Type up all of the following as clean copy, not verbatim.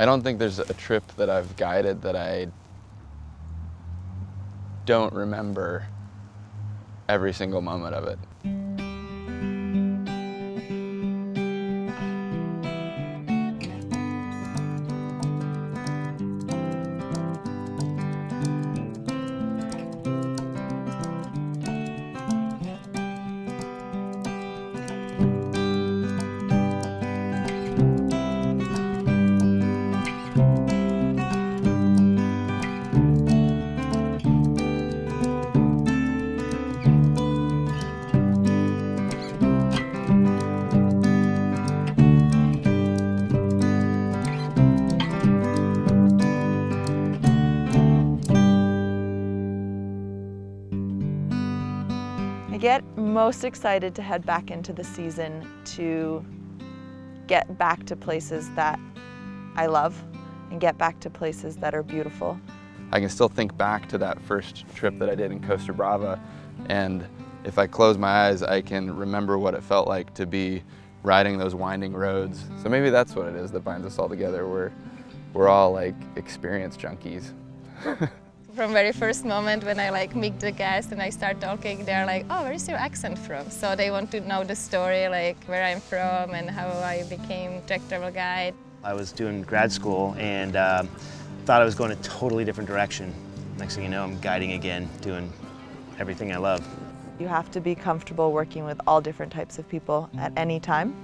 I don't think there's a trip that I've guided that I don't remember every single moment of it. I get most excited to head back into the season to get back to places that I love and get back to places that are beautiful. I can still think back to that first trip that I did in Costa Brava, and if I close my eyes, I can remember what it felt like to be riding those winding roads. So maybe that's what it is that binds us all together. We're all like experience junkies. From very first moment when I meet the guests and I start talking, they're like, oh, where is your accent from? So they want to know the story, like where I'm from and how I became track travel guide. I was doing grad school and thought I was going a totally different direction. Next thing you know, I'm guiding again, doing everything I love. You have to be comfortable working with all different types of people at any time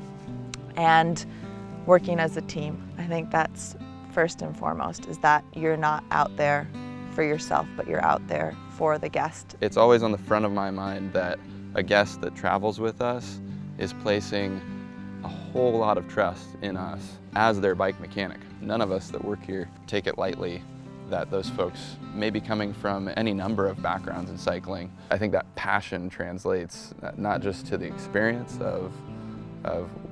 and working as a team. I think that's first and foremost, is that you're not out there for yourself, but you're out there for the guest. It's always on the front of my mind that a guest that travels with us is placing a whole lot of trust in us as their bike mechanic. None of us that work here take it lightly that those folks may be coming from any number of backgrounds in cycling. I think that passion translates not just to the experience of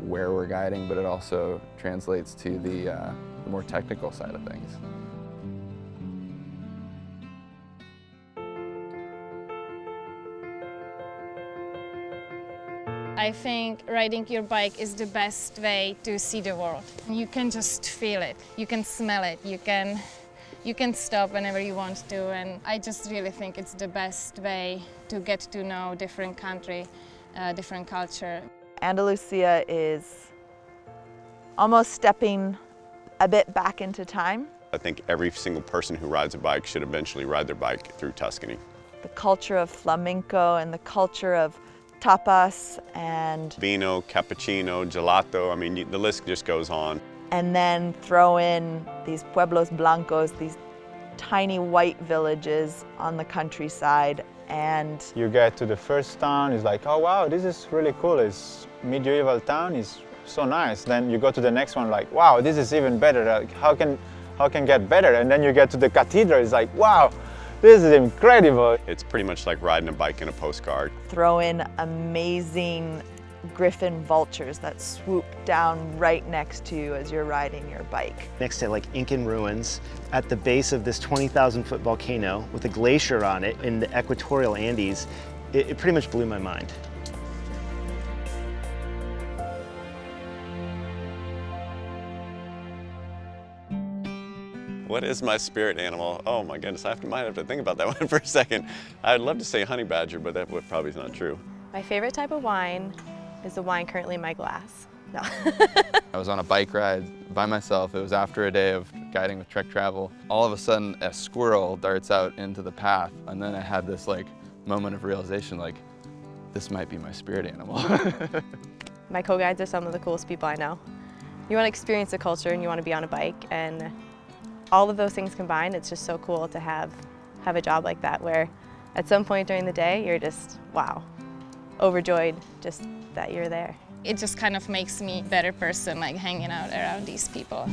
where we're guiding, but it also translates to the more technical side of things. I think riding your bike is the best way to see the world. You can just feel it, you can smell it, you can stop whenever you want to, and I just really think it's the best way to get to know different country, different culture. Andalusia is almost stepping a bit back into time. I think every single person who rides a bike should eventually ride their bike through Tuscany. The culture of flamenco and the culture of tapas and Vino, cappuccino, gelato, I mean, the list just goes on. And then throw in these pueblos blancos, these tiny white villages on the countryside. And you get to the first town, it's like, oh wow, this is really cool. It's medieval town, it's so nice. Then you go to the next one like, wow, this is even better. Like, how can get better? And then you get to the cathedral, it's like, wow, this is incredible. It's pretty much like riding a bike in a postcard. Throw in amazing griffin vultures that swoop down right next to you as you're riding your bike. Next to Incan ruins at the base of this 20,000 foot volcano with a glacier on it in the equatorial Andes, it pretty much blew my mind. What is my spirit animal? Oh my goodness, might have to think about that one for a second. I'd love to say honey badger, but that probably is not true. My favorite type of wine is the wine currently in my glass. No. I was on a bike ride by myself. It was after a day of guiding with Trek Travel. All of a sudden, a squirrel darts out into the path, and then I had this moment of realization, this might be my spirit animal. My co-guides are some of the coolest people I know. You want to experience the culture and you want to be on a bike, and all of those things combined, it's just so cool to have a job like that where at some point during the day you're just, wow, overjoyed just that you're there. It just kind of makes me a better person, hanging out around these people.